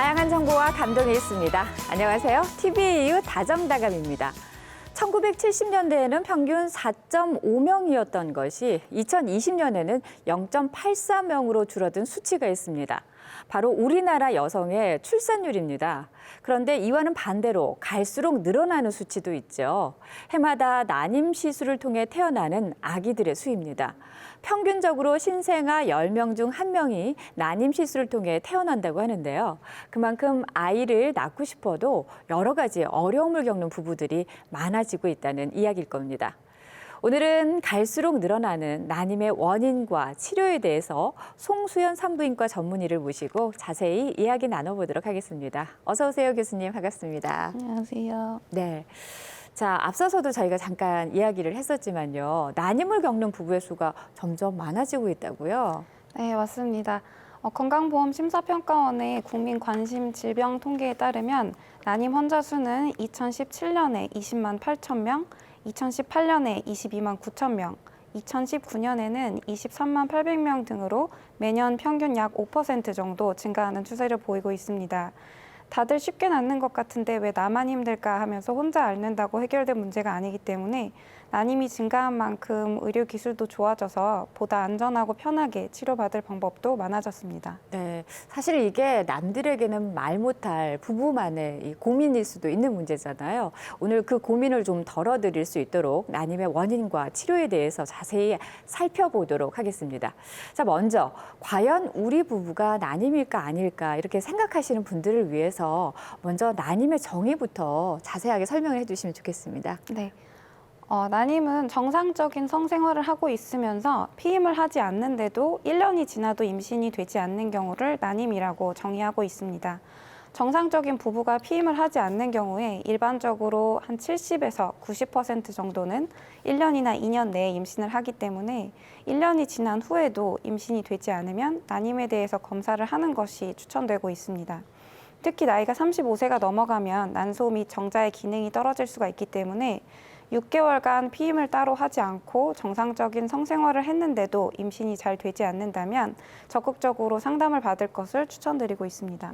다양한 정보와 감동이 있습니다. 안녕하세요. TV 이웃 다정다감입니다. 1970년대에는 평균 4.5명이었던 것이 2020년에는 0.84명으로 줄어든 수치가 있습니다. 바로 우리나라 여성의 출산율입니다. 그런데 이와는 반대로 갈수록 늘어나는 수치도 있죠. 해마다 난임 시술을 통해 태어나는 아기들의 수입니다. 평균적으로 신생아 10명 중 1명이 난임 시술을 통해 태어난다고 하는데요. 그만큼 아이를 낳고 싶어도 여러 가지 어려움을 겪는 부부들이 많아지고 있다는 이야기일 겁니다. 오늘은 갈수록 늘어나는 난임의 원인과 치료에 대해서 송수연 산부인과 전문의를 모시고 자세히 이야기 나눠보도록 하겠습니다. 어서 오세요, 교수님. 반갑습니다. 안녕하세요. 네. 자, 앞서서도 저희가 잠깐 이야기를 했었지만요. 난임을 겪는 부부의 수가 점점 많아지고 있다고요? 네, 맞습니다. 건강보험심사평가원의 국민관심질병통계에 따르면 난임 환자 수는 2017년에 20만 8천 명, 2018년에 22만 9천 명, 2019년에는 23만 800명 등으로 매년 평균 약 5% 정도 증가하는 추세를 보이고 있습니다. 다들 쉽게 낫는 것 같은데 왜 나만 힘들까 하면서 혼자 앓는다고 해결된 문제가 아니기 때문에 난임이 증가한 만큼 의료 기술도 좋아져서 보다 안전하고 편하게 치료받을 방법도 많아졌습니다. 네, 사실 이게 남들에게는 말 못할 부부만의 이 고민일 수도 있는 문제잖아요. 오늘 그 고민을 좀 덜어드릴 수 있도록 난임의 원인과 치료에 대해서 자세히 살펴보도록 하겠습니다. 자, 먼저 과연 우리 부부가 난임일까 아닐까 이렇게 생각하시는 분들을 위해서 먼저 난임의 정의부터 자세하게 설명을 해주시면 좋겠습니다. 네. 난임은 정상적인 성생활을 하고 있으면서 피임을 하지 않는데도 1년이 지나도 임신이 되지 않는 경우를 난임이라고 정의하고 있습니다. 정상적인 부부가 피임을 하지 않는 경우에 일반적으로 한 70에서 90% 정도는 1년이나 2년 내에 임신을 하기 때문에 1년이 지난 후에도 임신이 되지 않으면 난임에 대해서 검사를 하는 것이 추천되고 있습니다. 특히 나이가 35세가 넘어가면 난소 및 정자의 기능이 떨어질 수가 있기 때문에 6개월간 피임을 따로 하지 않고 정상적인 성생활을 했는데도 임신이 잘 되지 않는다면 적극적으로 상담을 받을 것을 추천드리고 있습니다.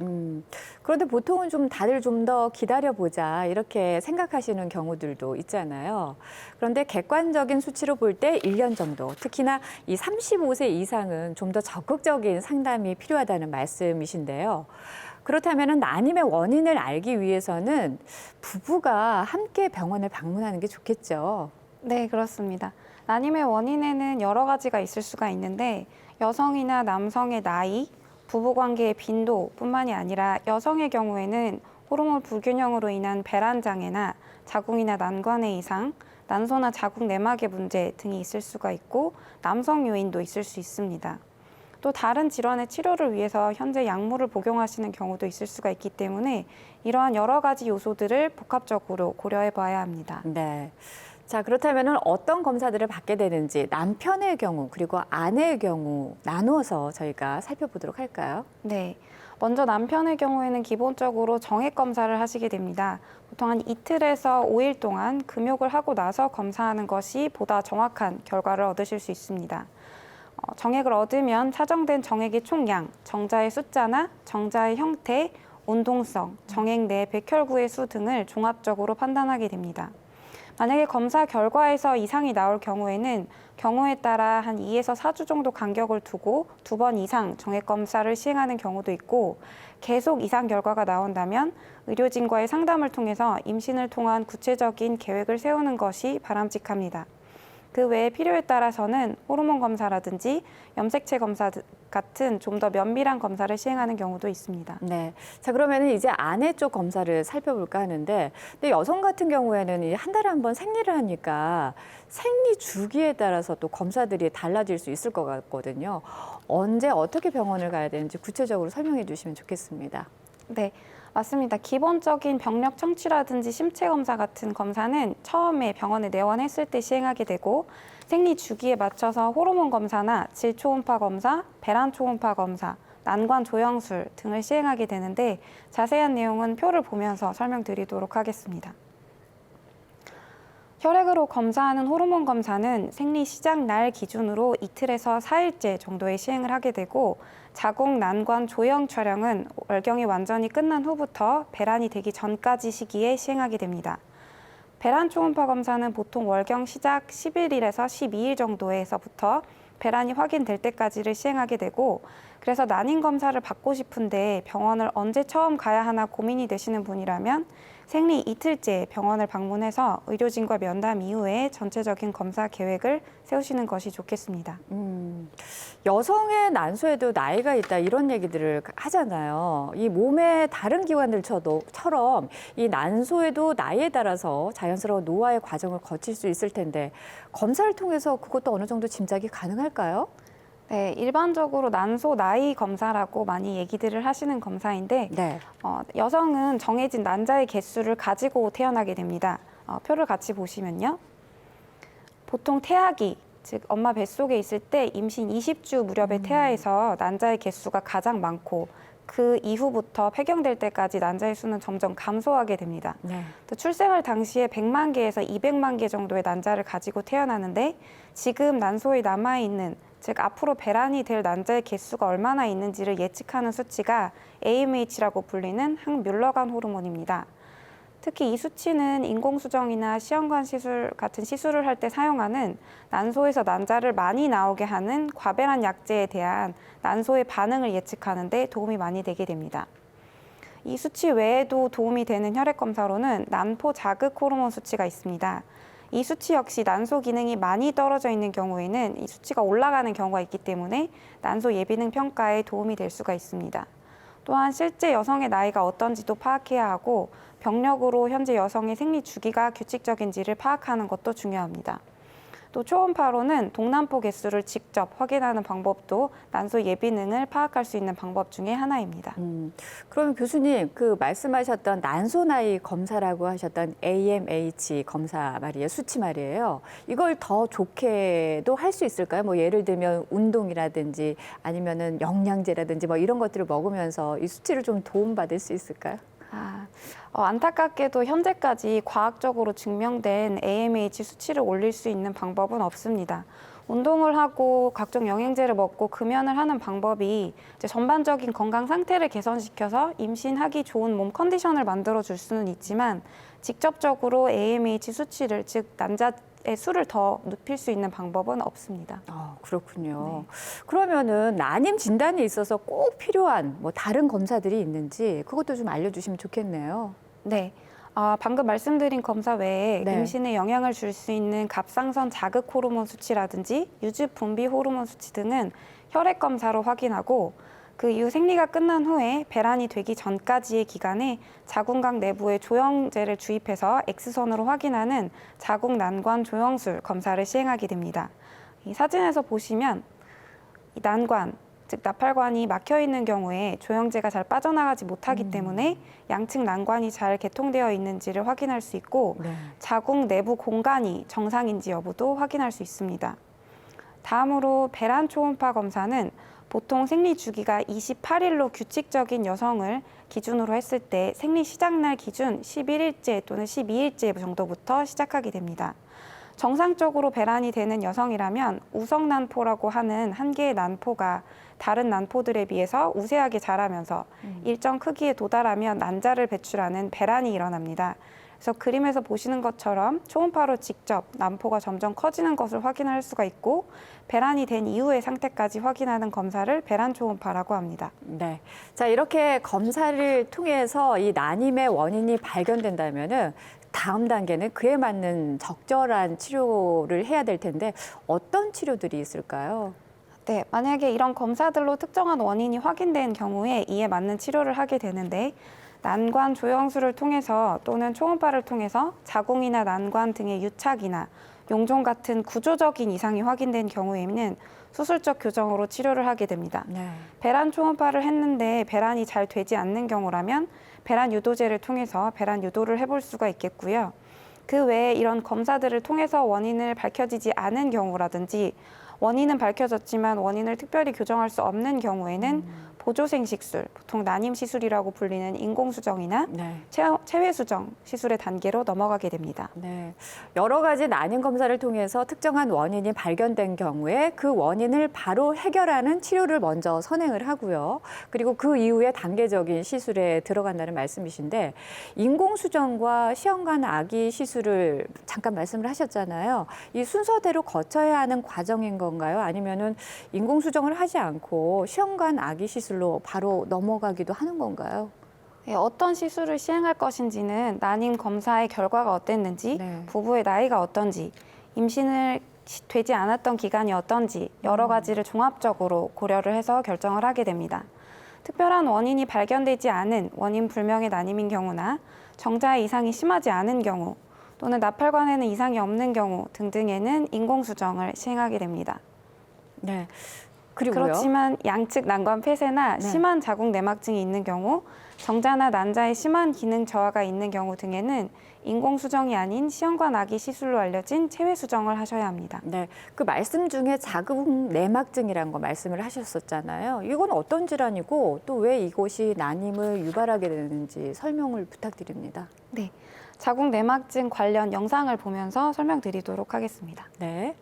그런데 보통은 좀 다들 좀 더 기다려보자 이렇게 생각하시는 경우들도 있잖아요. 그런데 객관적인 수치로 볼 때 1년 정도, 특히나 이 35세 이상은 좀 더 적극적인 상담이 필요하다는 말씀이신데요. 그렇다면 난임의 원인을 알기 위해서는 부부가 함께 병원을 방문하는 게 좋겠죠. 네, 그렇습니다. 난임의 원인에는 여러 가지가 있을 수가 있는데 여성이나 남성의 나이, 부부관계의 빈도뿐만이 아니라 여성의 경우에는 호르몬 불균형으로 인한 배란 장애나 자궁이나 난관의 이상, 난소나 자궁 내막의 문제 등이 있을 수가 있고 남성 요인도 있을 수 있습니다. 또 다른 질환의 치료를 위해서 현재 약물을 복용하시는 경우도 있을 수가 있기 때문에 이러한 여러 가지 요소들을 복합적으로 고려해 봐야 합니다. 네. 자, 그렇다면 어떤 검사들을 받게 되는지 남편의 경우 그리고 아내의 경우 나누어서 저희가 살펴보도록 할까요? 네. 먼저 남편의 경우에는 기본적으로 정액 검사를 하시게 됩니다. 보통 한 이틀에서 5일 동안 금욕을 하고 나서 검사하는 것이 보다 정확한 결과를 얻으실 수 있습니다. 정액을 얻으면 차정된 정액의 총량, 정자의 숫자나 정자의 형태, 운동성, 정액 내 백혈구의 수 등을 종합적으로 판단하게 됩니다. 만약에 검사 결과에서 이상이 나올 경우에는 경우에 따라 한 2에서 4주 정도 간격을 두고 2번 이상 정액 검사를 시행하는 경우도 있고 계속 이상 결과가 나온다면 의료진과의 상담을 통해서 임신을 통한 구체적인 계획을 세우는 것이 바람직합니다. 그 외에 필요에 따라서는 호르몬 검사라든지 염색체 검사 같은 좀 더 면밀한 검사를 시행하는 경우도 있습니다. 네. 자, 그러면 이제 아내 쪽 검사를 살펴볼까 하는데, 근데 여성 같은 경우에는 한 달에 한 번 생리를 하니까 생리 주기에 따라서 또 검사들이 달라질 수 있을 것 같거든요. 언제 어떻게 병원을 가야 되는지 구체적으로 설명해 주시면 좋겠습니다. 네. 맞습니다. 기본적인 병력 청취라든지 심체 검사 같은 검사는 처음에 병원에 내원했을 때 시행하게 되고 생리 주기에 맞춰서 호르몬 검사나 질 초음파 검사, 배란 초음파 검사, 난관 조영술 등을 시행하게 되는데 자세한 내용은 표를 보면서 설명드리도록 하겠습니다. 혈액으로 검사하는 호르몬 검사는 생리 시작 날 기준으로 이틀에서 4일째 정도에 시행을 하게 되고 자궁 난관 조형 촬영은 월경이 완전히 끝난 후부터 배란이 되기 전까지 시기에 시행하게 됩니다. 배란 초음파 검사는 보통 월경 시작 11일에서 12일 정도에서부터 배란이 확인될 때까지를 시행하게 되고 그래서 난임 검사를 받고 싶은데 병원을 언제 처음 가야 하나 고민이 되시는 분이라면 생리 이틀째 병원을 방문해서 의료진과 면담 이후에 전체적인 검사 계획을 세우시는 것이 좋겠습니다. 여성의 난소에도 나이가 있다 이런 얘기들을 하잖아요. 이 몸의 다른 기관들처럼 이 난소에도 나이에 따라서 자연스러운 노화의 과정을 거칠 수 있을 텐데 검사를 통해서 그것도 어느 정도 짐작이 가능할까요? 네, 일반적으로 난소 나이 검사라고 많이 얘기들을 하시는 검사인데 네. 여성은 정해진 난자의 개수를 가지고 태어나게 됩니다. 표를 같이 보시면요. 보통 태아기, 즉 엄마 뱃속에 있을 때 임신 20주 무렵의 태아에서 난자의 개수가 가장 많고 그 이후부터 폐경될 때까지 난자의 수는 점점 감소하게 됩니다. 네. 또 출생할 당시에 100만 개에서 200만 개 정도의 난자를 가지고 태어나는데 지금 난소에 남아있는 즉 앞으로 배란이 될 난자의 개수가 얼마나 있는지를 예측하는 수치가 AMH라고 불리는 항뮬러간 호르몬입니다. 특히 이 수치는 인공수정이나 시험관 시술 같은 시술을 할 때 사용하는 난소에서 난자를 많이 나오게 하는 과배란 약제에 대한 난소의 반응을 예측하는 데 도움이 많이 되게 됩니다. 이 수치 외에도 도움이 되는 혈액 검사로는 난포 자극 호르몬 수치가 있습니다. 이 수치 역시 난소 기능이 많이 떨어져 있는 경우에는 이 수치가 올라가는 경우가 있기 때문에 난소 예비능 평가에 도움이 될 수가 있습니다. 또한 실제 여성의 나이가 어떤지도 파악해야 하고 병력으로 현재 여성의 생리 주기가 규칙적인지를 파악하는 것도 중요합니다. 또 초음파로는 동남포 개수를 직접 확인하는 방법도 난소 예비능을 파악할 수 있는 방법 중에 하나입니다. 그러면 교수님, 그 말씀하셨던 난소 나이 검사라고 하셨던 AMH 검사 말이에요, 수치 말이에요. 이걸 더 좋게도 할 수 있을까요? 뭐 예를 들면 운동이라든지 아니면은 영양제라든지 뭐 이런 것들을 먹으면서 이 수치를 좀 도움받을 수 있을까요? 안타깝게도 현재까지 과학적으로 증명된 AMH 수치를 올릴 수 있는 방법은 없습니다. 운동을 하고 각종 영양제를 먹고 금연을 하는 방법이 이제 전반적인 건강 상태를 개선시켜서 임신하기 좋은 몸 컨디션을 만들어 줄 수는 있지만 직접적으로 AMH 수치를 즉 난자의 수를 더 높일 수 있는 방법은 없습니다. 그렇군요. 네. 그러면은 난임 진단에 있어서 꼭 필요한 뭐 다른 검사들이 있는지 그것도 좀 알려주시면 좋겠네요. 네. 방금 말씀드린 검사 외에 네. 임신에 영향을 줄 수 있는 갑상선 자극 호르몬 수치라든지 유즙 분비 호르몬 수치 등은 혈액 검사로 확인하고 그 이후 생리가 끝난 후에 배란이 되기 전까지의 기간에 자궁각 내부에 조영제를 주입해서 X선으로 확인하는 자궁 난관 조영술 검사를 시행하게 됩니다. 이 사진에서 보시면 이 난관, 즉 나팔관이 막혀 있는 경우에 조영제가 잘 빠져나가지 못하기 때문에 양측 난관이 잘 개통되어 있는지를 확인할 수 있고 네. 자궁 내부 공간이 정상인지 여부도 확인할 수 있습니다. 다음으로 배란 초음파 검사는 보통 생리 주기가 28일로 규칙적인 여성을 기준으로 했을 때 생리 시작날 기준 11일째 또는 12일째 정도부터 시작하게 됩니다. 정상적으로 배란이 되는 여성이라면 우성난포라고 하는 한 개의 난포가 다른 난포들에 비해서 우세하게 자라면서 일정 크기에 도달하면 난자를 배출하는 배란이 일어납니다. 그래서 그림에서 보시는 것처럼 초음파로 직접 난포가 점점 커지는 것을 확인할 수가 있고 배란이 된 이후의 상태까지 확인하는 검사를 배란 초음파라고 합니다. 네. 자, 이렇게 검사를 통해서 이 난임의 원인이 발견된다면은 다음 단계는 그에 맞는 적절한 치료를 해야 될 텐데 어떤 치료들이 있을까요? 네, 만약에 이런 검사들로 특정한 원인이 확인된 경우에 이에 맞는 치료를 하게 되는데 난관 조영술을 통해서 또는 초음파를 통해서 자궁이나 난관 등의 유착이나 용종 같은 구조적인 이상이 확인된 경우에는 수술적 교정으로 치료를 하게 됩니다. 네. 배란 초음파를 했는데 배란이 잘 되지 않는 경우라면 배란 유도제를 통해서 배란 유도를 해볼 수가 있겠고요. 그 외에 이런 검사들을 통해서 원인을 밝혀지지 않은 경우라든지 원인은 밝혀졌지만 원인을 특별히 교정할 수 없는 경우에는 보조생식술, 보통 난임시술이라고 불리는 인공수정이나 네. 체외수정 시술의 단계로 넘어가게 됩니다. 네. 여러 가지 난임 검사를 통해서 특정한 원인이 발견된 경우에 그 원인을 바로 해결하는 치료를 먼저 선행을 하고요. 그리고 그 이후에 단계적인 시술에 들어간다는 말씀이신데 인공수정과 시험관 아기 시술을 잠깐 말씀을 하셨잖아요. 이 순서대로 거쳐야 하는 과정인 건가요? 아니면은 인공수정을 하지 않고 시험관 아기 시술로 바로 넘어가기도 하는 건가요? 네, 어떤 시술을 시행할 것인지는 난임 검사의 결과가 어땠는지, 네. 부부의 나이가 어떤지, 임신을 되지 않았던 기간이 어떤지 여러 가지를 종합적으로 고려를 해서 결정을 하게 됩니다. 특별한 원인이 발견되지 않은 원인 불명의 난임인 경우나 정자의 이상이 심하지 않은 경우 또는 나팔관에는 이상이 없는 경우 등등에는 인공수정을 시행하게 됩니다. 네. 그리고요. 그렇지만 양측 난관 폐쇄나 네. 심한 자궁 내막증이 있는 경우, 정자나 난자의 심한 기능 저하가 있는 경우 등에는 인공수정이 아닌 시험관 아기 시술로 알려진 체외수정을 하셔야 합니다. 네, 그 말씀 중에 자궁 내막증이라는 거 말씀을 하셨었잖아요. 이건 어떤 질환이고 또 왜 이곳이 난임을 유발하게 되는지 설명을 부탁드립니다. 네, 자궁 내막증 관련 영상을 보면서 설명드리도록 하겠습니다. 네,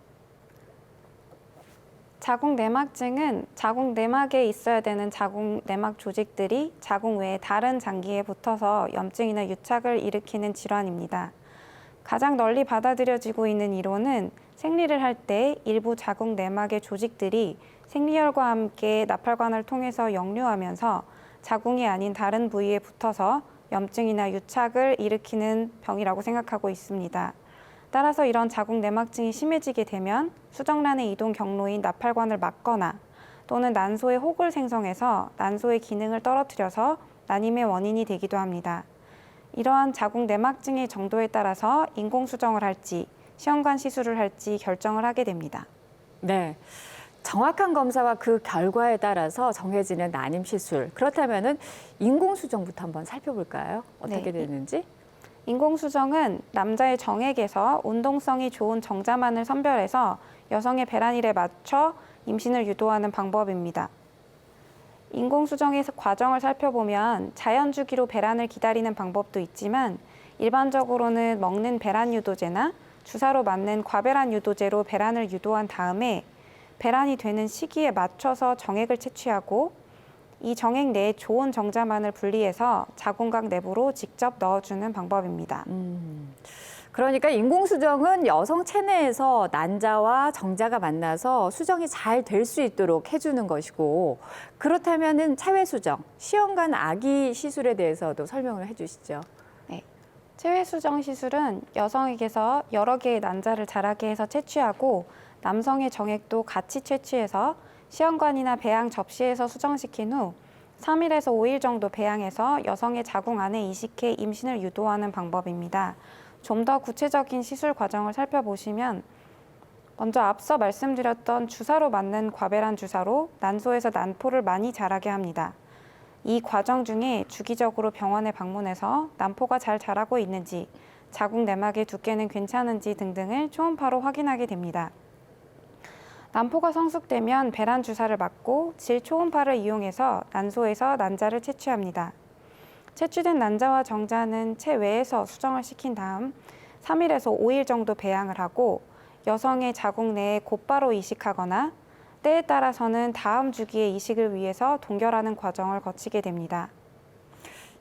자궁 내막증은 자궁 내막에 있어야 되는 자궁 내막 조직들이 자궁 외의 다른 장기에 붙어서 염증이나 유착을 일으키는 질환입니다. 가장 널리 받아들여지고 있는 이론은 생리를 할 때 일부 자궁 내막의 조직들이 생리혈과 함께 나팔관을 통해서 역류하면서 자궁이 아닌 다른 부위에 붙어서 염증이나 유착을 일으키는 병이라고 생각하고 있습니다. 따라서 이런 자궁 내막증이 심해지게 되면 수정란의 이동 경로인 나팔관을 막거나 또는 난소에 혹을 생성해서 난소의 기능을 떨어뜨려서 난임의 원인이 되기도 합니다. 이러한 자궁 내막증의 정도에 따라서 인공수정을 할지 시험관 시술을 할지 결정을 하게 됩니다. 네. 정확한 검사와 그 결과에 따라서 정해지는 난임 시술. 그렇다면은 인공수정부터 한번 살펴볼까요? 어떻게 네. 되는지? 인공수정은 남자의 정액에서 운동성이 좋은 정자만을 선별해서 여성의 배란일에 맞춰 임신을 유도하는 방법입니다. 인공수정의 과정을 살펴보면 자연주기로 배란을 기다리는 방법도 있지만 일반적으로는 먹는 배란 유도제나 주사로 맞는 과배란 유도제로 배란을 유도한 다음에 배란이 되는 시기에 맞춰서 정액을 채취하고 이 정액 내에 좋은 정자만을 분리해서 자궁각 내부로 직접 넣어주는 방법입니다. 그러니까 인공수정은 여성 체내에서 난자와 정자가 만나서 수정이 잘 될 수 있도록 해주는 것이고 그렇다면은 체외수정, 시험관 아기 시술에 대해서도 설명을 해주시죠. 네. 체외수정 시술은 여성에게서 여러 개의 난자를 자라게 해서 채취하고 남성의 정액도 같이 채취해서 시험관이나 배양 접시에서 수정시킨 후 3일에서 5일 정도 배양해서 여성의 자궁 안에 이식해 임신을 유도하는 방법입니다. 좀 더 구체적인 시술 과정을 살펴보시면 먼저 앞서 말씀드렸던 주사로 맞는 과배란 주사로 난소에서 난포를 많이 자라게 합니다. 이 과정 중에 주기적으로 병원에 방문해서 난포가 잘 자라고 있는지, 자궁 내막의 두께는 괜찮은지 등등을 초음파로 확인하게 됩니다. 난포가 성숙되면 배란 주사를 맞고 질 초음파를 이용해서 난소에서 난자를 채취합니다. 채취된 난자와 정자는 체외에서 수정을 시킨 다음 3일에서 5일 정도 배양을 하고 여성의 자궁 내에 곧바로 이식하거나 때에 따라서는 다음 주기의 이식을 위해서 동결하는 과정을 거치게 됩니다.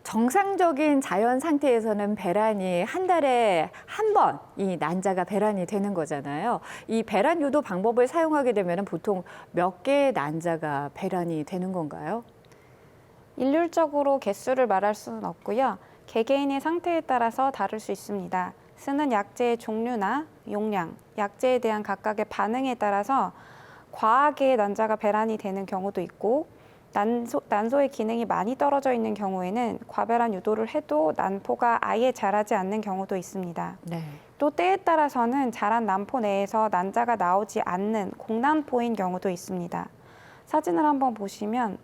정상적인 자연 상태에서는 배란이 한 달에 한 번 이 난자가 배란이 되는 거잖아요. 이 배란 유도 방법을 사용하게 되면 보통 몇 개의 난자가 배란이 되는 건가요? 일률적으로 개수를 말할 수는 없고요. 개개인의 상태에 따라서 다를 수 있습니다. 쓰는 약제의 종류나 용량, 약제에 대한 각각의 반응에 따라서 과하게 난자가 배란이 되는 경우도 있고 난소의 기능이 많이 떨어져 있는 경우에는 과배란 유도를 해도 난포가 아예 자라지 않는 경우도 있습니다. 네. 또 때에 따라서는 자란 난포 내에서 난자가 나오지 않는 공난포인 경우도 있습니다. 사진을 한번 보시면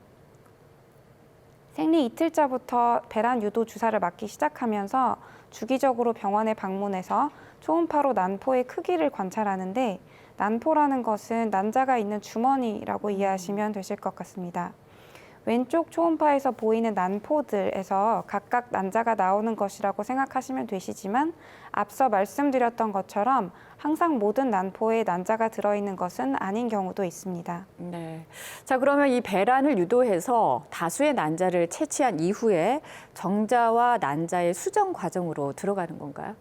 생리 이틀차부터 배란 유도 주사를 맞기 시작하면서 주기적으로 병원에 방문해서 초음파로 난포의 크기를 관찰하는데 난포라는 것은 난자가 있는 주머니라고 이해하시면 되실 것 같습니다. 왼쪽 초음파에서 보이는 난포들에서 각각 난자가 나오는 것이라고 생각하시면 되시지만 앞서 말씀드렸던 것처럼 항상 모든 난포에 난자가 들어있는 것은 아닌 경우도 있습니다. 네. 자, 그러면 이 배란을 유도해서 다수의 난자를 채취한 이후에 정자와 난자의 수정 과정으로 들어가는 건가요?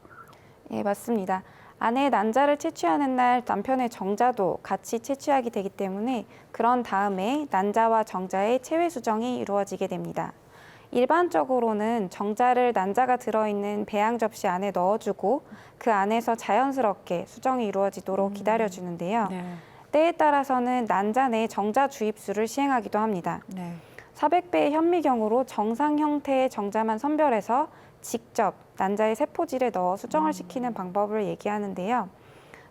예, 맞습니다. 아내의 난자를 채취하는 날 남편의 정자도 같이 채취하게 되기 때문에 그런 다음에 난자와 정자의 체외 수정이 이루어지게 됩니다. 일반적으로는 정자를 난자가 들어있는 배양 접시 안에 넣어주고 그 안에서 자연스럽게 수정이 이루어지도록 기다려주는데요. 네. 때에 따라서는 난자 내 정자 주입술을 시행하기도 합니다. 네. 400배의 현미경으로 정상 형태의 정자만 선별해서 직접 난자의 세포질에 넣어 수정을 시키는 방법을 얘기하는데요.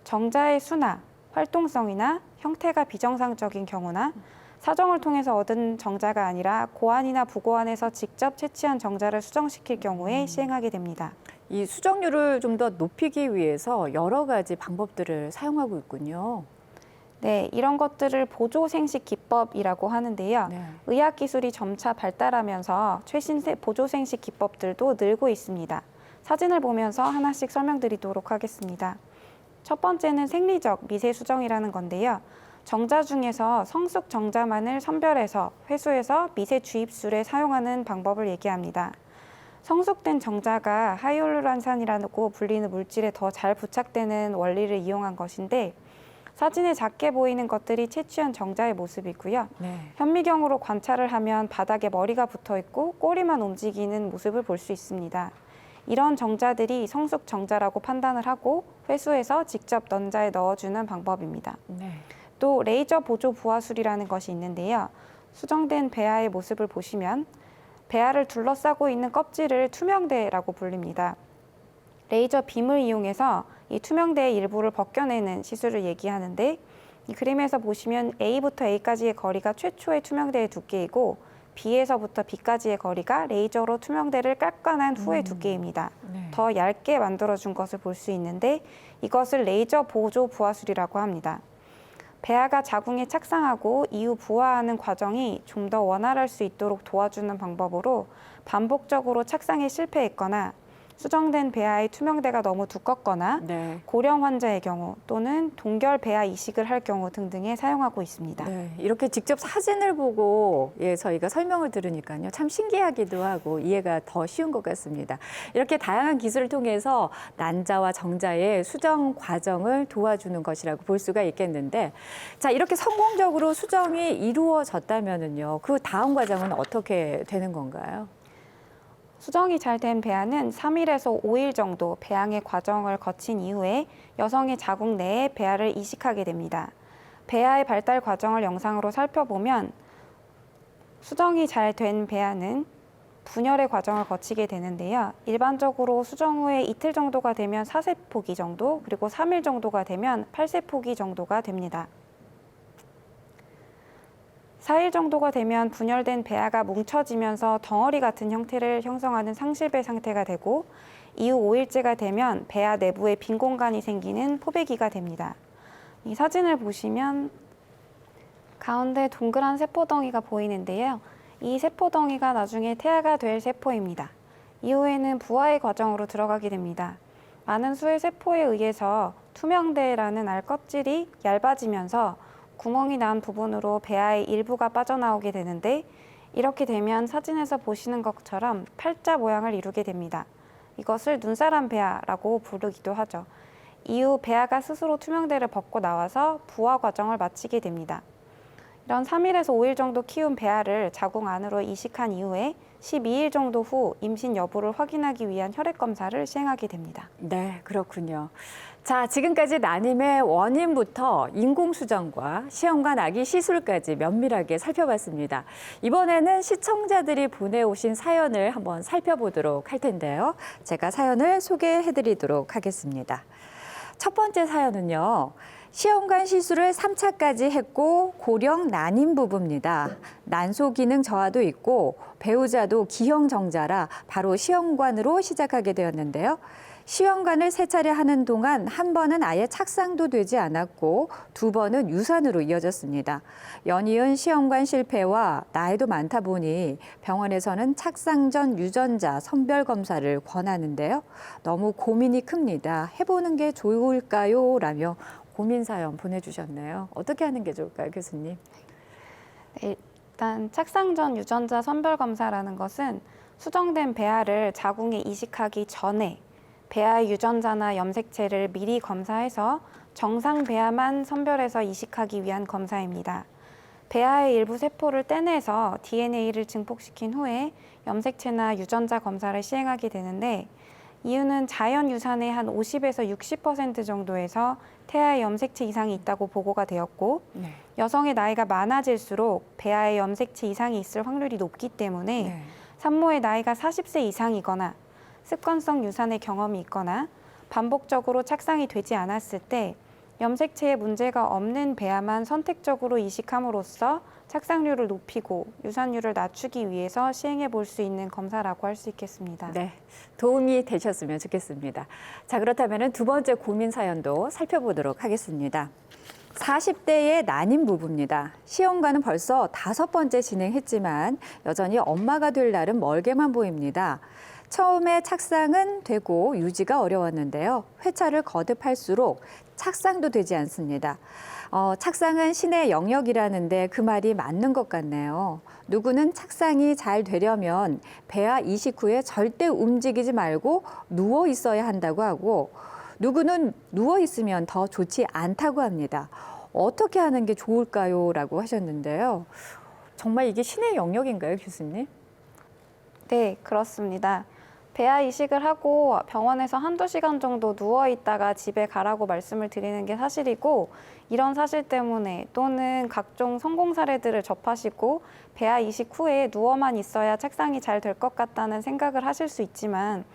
정자의 수나 활동성이나 형태가 비정상적인 경우나 사정을 통해서 얻은 정자가 아니라 고안이나 부고안에서 직접 채취한 정자를 수정시킬 경우에 시행하게 됩니다. 이 수정률을 좀 더 높이기 위해서 여러 가지 방법들을 사용하고 있군요. 네, 이런 것들을 보조생식 기법이라고 하는데요. 네. 의학 기술이 점차 발달하면서 최신 보조생식 기법들도 늘고 있습니다. 사진을 보면서 하나씩 설명드리도록 하겠습니다. 첫 번째는 생리적 미세 수정이라는 건데요. 정자 중에서 성숙 정자만을 선별해서 회수해서 미세 주입술에 사용하는 방법을 얘기합니다. 성숙된 정자가 하이알루론산이라고 불리는 물질에 더 잘 부착되는 원리를 이용한 것인데 사진에 작게 보이는 것들이 채취한 정자의 모습이고요. 네. 현미경으로 관찰을 하면 바닥에 머리가 붙어 있고 꼬리만 움직이는 모습을 볼 수 있습니다. 이런 정자들이 성숙 정자라고 판단을 하고 회수해서 직접 넌자에 넣어주는 방법입니다. 네. 또 레이저 보조 부화술이라는 것이 있는데요. 수정된 배아의 모습을 보시면 배아를 둘러싸고 있는 껍질을 투명대라고 불립니다. 레이저 빔을 이용해서 이 투명대의 일부를 벗겨내는 시술을 얘기하는데 이 그림에서 보시면 A부터 A까지의 거리가 최초의 투명대의 두께이고 B에서부터 B까지의 거리가 레이저로 투명대를 깎아낸 후의 두께입니다. 네. 더 얇게 만들어준 것을 볼 수 있는데 이것을 레이저 보조 부화술이라고 합니다. 배아가 자궁에 착상하고 이후 부화하는 과정이 좀 더 원활할 수 있도록 도와주는 방법으로 반복적으로 착상에 실패했거나 수정된 배아의 투명대가 너무 두껍거나 네. 고령 환자의 경우 또는 동결 배아 이식을 할 경우 등등에 사용하고 있습니다. 네, 이렇게 직접 사진을 보고 저희가 설명을 들으니까요. 참 신기하기도 하고 이해가 더 쉬운 것 같습니다. 이렇게 다양한 기술을 통해서 난자와 정자의 수정 과정을 도와주는 것이라고 볼 수가 있겠는데 자, 이렇게 성공적으로 수정이 이루어졌다면은요. 그 다음 과정은 어떻게 되는 건가요? 수정이 잘 된 배아는 3일에서 5일 정도 배양의 과정을 거친 이후에 여성의 자궁 내에 배아를 이식하게 됩니다. 배아의 발달 과정을 영상으로 살펴보면 수정이 잘 된 배아는 분열의 과정을 거치게 되는데요. 일반적으로 수정 후에 이틀 정도가 되면 4세포기 정도, 그리고 3일 정도가 되면 8세포기 정도가 됩니다. 4일 정도가 되면 분열된 배아가 뭉쳐지면서 덩어리 같은 형태를 형성하는 상실배 상태가 되고 이후 5일째가 되면 배아 내부에 빈 공간이 생기는 포배기가 됩니다. 이 사진을 보시면 가운데 동그란 세포덩이가 보이는데요. 이 세포덩이가 나중에 태아가 될 세포입니다. 이후에는 부화의 과정으로 들어가게 됩니다. 많은 수의 세포에 의해서 투명대라는 알 껍질이 얇아지면서 구멍이 난 부분으로 배아의 일부가 빠져나오게 되는데 이렇게 되면 사진에서 보시는 것처럼 팔자 모양을 이루게 됩니다. 이것을 눈사람 배아라고 부르기도 하죠. 이후 배아가 스스로 투명대를 벗고 나와서 부화 과정을 마치게 됩니다. 이런 3일에서 5일 정도 키운 배아를 자궁 안으로 이식한 이후에 12일 정도 후 임신 여부를 확인하기 위한 혈액 검사를 시행하게 됩니다. 네, 그렇군요. 자, 지금까지 난임의 원인부터 인공수정과 시험관 아기 시술까지 면밀하게 살펴봤습니다. 이번에는 시청자들이 보내오신 사연을 한번 살펴보도록 할 텐데요. 제가 사연을 소개해드리도록 하겠습니다. 첫 번째 사연은요. 시험관 시술을 3차까지 했고 고령 난임 부부입니다. 난소 기능 저하도 있고 배우자도 기형 정자라 바로 시험관으로 시작하게 되었는데요. 시험관을 3차례 하는 동안 한 번은 아예 착상도 되지 않았고 2번은 유산으로 이어졌습니다. 연이은 시험관 실패와 나이도 많다 보니 병원에서는 착상 전 유전자 선별 검사를 권하는데요. 너무 고민이 큽니다. 해보는 게 좋을까요? 라며 고민 사연 보내주셨네요. 어떻게 하는 게 좋을까요, 교수님? 네, 일단 착상 전 유전자 선별 검사라는 것은 수정된 배아를 자궁에 이식하기 전에 배아의 유전자나 염색체를 미리 검사해서 정상 배아만 선별해서 이식하기 위한 검사입니다. 배아의 일부 세포를 떼내서 DNA를 증폭시킨 후에 염색체나 유전자 검사를 시행하게 되는데 이유는 자연 유산의 한 50에서 60% 정도에서 태아의 염색체 이상이 있다고 보고가 되었고 네. 여성의 나이가 많아질수록 배아의 염색체 이상이 있을 확률이 높기 때문에 네. 산모의 나이가 40세 이상이거나 습관성 유산의 경험이 있거나 반복적으로 착상이 되지 않았을 때 염색체에 문제가 없는 배아만 선택적으로 이식함으로써 착상률을 높이고 유산율을 낮추기 위해서 시행해 볼 수 있는 검사라고 할 수 있겠습니다. 네, 도움이 되셨으면 좋겠습니다. 자, 그렇다면 2번째 고민 사연도 살펴보도록 하겠습니다. 40대의 난임 부부입니다. 시험관은 벌써 5번째 진행했지만 여전히 엄마가 될 날은 멀게만 보입니다. 처음에 착상은 되고 유지가 어려웠는데요. 회차를 거듭할수록 착상도 되지 않습니다. 착상은 신의 영역이라는데 그 말이 맞는 것 같네요. 누구는 착상이 잘 되려면 배아 이식 후에 절대 움직이지 말고 누워 있어야 한다고 하고 누구는 누워 있으면 더 좋지 않다고 합니다. 어떻게 하는 게 좋을까요? 라고 하셨는데요. 정말 이게 신의 영역인가요, 교수님? 네, 그렇습니다. 배아 이식을 하고 병원에서 한두 시간 정도 누워 있다가 집에 가라고 말씀을 드리는 게 사실이고 이런 사실 때문에 또는 각종 성공 사례들을 접하시고 배아 이식 후에 누워만 있어야 착상이 잘 될 것 같다는 생각을 하실 수 있지만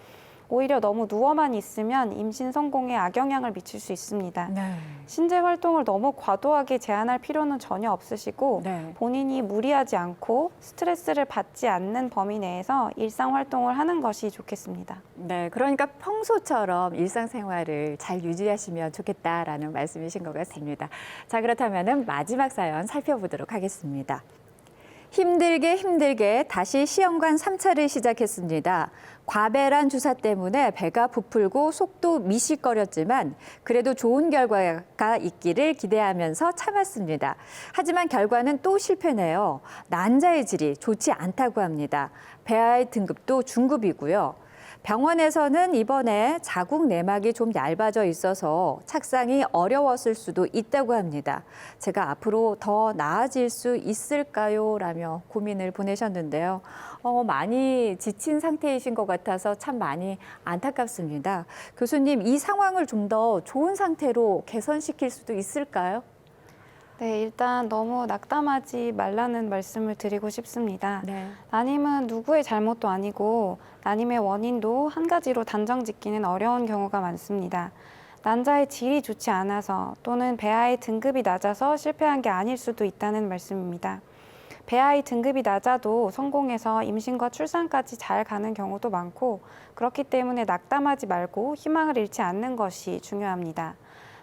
오히려 너무 누워만 있으면 임신 성공에 악영향을 미칠 수 있습니다. 네. 신체 활동을 너무 과도하게 제한할 필요는 전혀 없으시고 네. 본인이 무리하지 않고 스트레스를 받지 않는 범위 내에서 일상 활동을 하는 것이 좋겠습니다. 네, 그러니까 평소처럼 일상생활을 잘 유지하시면 좋겠다라는 말씀이신 것 같습니다. 자, 그렇다면 마지막 사연 살펴보도록 하겠습니다. 힘들게 다시 시험관 3차를 시작했습니다. 과배란 주사 때문에 배가 부풀고 속도 미식거렸지만 그래도 좋은 결과가 있기를 기대하면서 참았습니다. 하지만 결과는 또 실패네요. 난자의 질이 좋지 않다고 합니다. 배아의 등급도 중급이고요. 병원에서는 이번에 자궁 내막이 좀 얇아져 있어서 착상이 어려웠을 수도 있다고 합니다. 제가 앞으로 더 나아질 수 있을까요? 라며 고민을 보내셨는데요. 많이 지친 상태이신 것 같아서 참 많이 안타깝습니다. 교수님, 이 상황을 좀 더 좋은 상태로 개선시킬 수도 있을까요? 네, 일단 너무 낙담하지 말라는 말씀을 드리고 싶습니다. 네. 난임은 누구의 잘못도 아니고 난임의 원인도 한 가지로 단정 짓기는 어려운 경우가 많습니다. 난자의 질이 좋지 않아서 또는 배아의 등급이 낮아서 실패한 게 아닐 수도 있다는 말씀입니다. 배아의 등급이 낮아도 성공해서 임신과 출산까지 잘 가는 경우도 많고 그렇기 때문에 낙담하지 말고 희망을 잃지 않는 것이 중요합니다.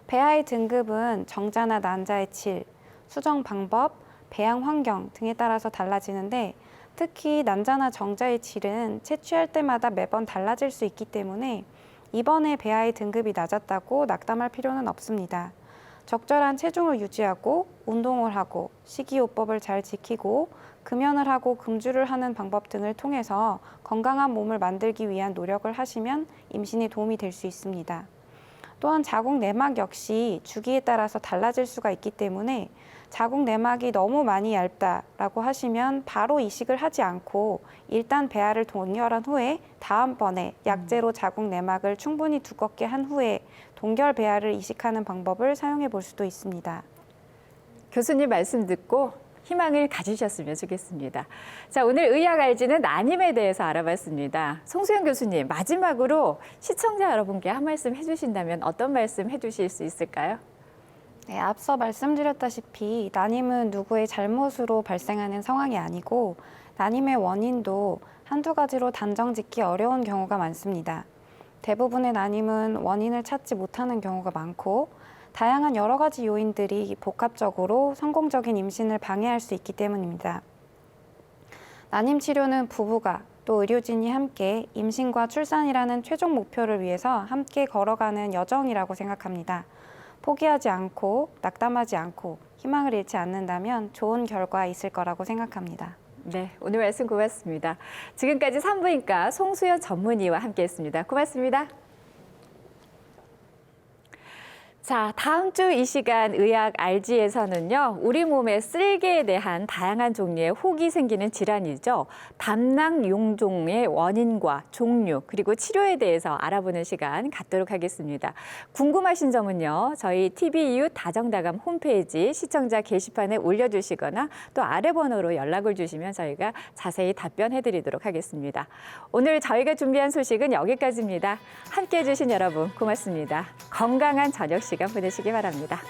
배아의 등급은 정자나 난자의 질, 수정 방법, 배양 환경 등에 따라서 달라지는데 특히 난자나 정자의 질은 채취할 때마다 매번 달라질 수 있기 때문에 이번에 배아의 등급이 낮았다고 낙담할 필요는 없습니다. 적절한 체중을 유지하고 운동을 하고 식이요법을 잘 지키고 금연을 하고 금주를 하는 방법 등을 통해서 건강한 몸을 만들기 위한 노력을 하시면 임신에 도움이 될 수 있습니다. 또한 자궁 내막 역시 주기에 따라서 달라질 수가 있기 때문에 자궁 내막이 너무 많이 얇다라고 하시면 바로 이식을 하지 않고 일단 배아를 동결한 후에 다음번에 약제로 자궁 내막을 충분히 두껍게 한 후에 동결 배아를 이식하는 방법을 사용해 볼 수도 있습니다. 교수님 말씀 듣고 희망을 가지셨으면 좋겠습니다. 자, 오늘 의학 알지는 난임에 대해서 알아봤습니다. 송수영 교수님, 마지막으로 시청자 여러분께 한 말씀 해주신다면 어떤 말씀 해주실 수 있을까요? 네, 앞서 말씀드렸다시피 난임은 누구의 잘못으로 발생하는 상황이 아니고 난임의 원인도 한두 가지로 단정 짓기 어려운 경우가 많습니다. 대부분의 난임은 원인을 찾지 못하는 경우가 많고 다양한 여러 가지 요인들이 복합적으로 성공적인 임신을 방해할 수 있기 때문입니다. 난임 치료는 부부가 또 의료진이 함께 임신과 출산이라는 최종 목표를 위해서 함께 걸어가는 여정이라고 생각합니다. 포기하지 않고 낙담하지 않고 희망을 잃지 않는다면 좋은 결과 있을 거라고 생각합니다. 네, 오늘 말씀 고맙습니다. 지금까지 산부인과 송수연 전문의와 함께했습니다. 고맙습니다. 자, 다음 주 이 시간 의학 알지에서는요, 우리 몸의 쓸개에 대한 다양한 종류의 혹이 생기는 질환이죠. 담낭 용종의 원인과 종류, 그리고 치료에 대해서 알아보는 시간 갖도록 하겠습니다. 궁금하신 점은요, 저희 TV이웃 다정다감 홈페이지 시청자 게시판에 올려주시거나 또 아래 번호로 연락을 주시면 저희가 자세히 답변해드리도록 하겠습니다. 오늘 저희가 준비한 소식은 여기까지입니다. 함께해 주신 여러분 고맙습니다. 건강한 저녁 시간 보내시기 바랍니다.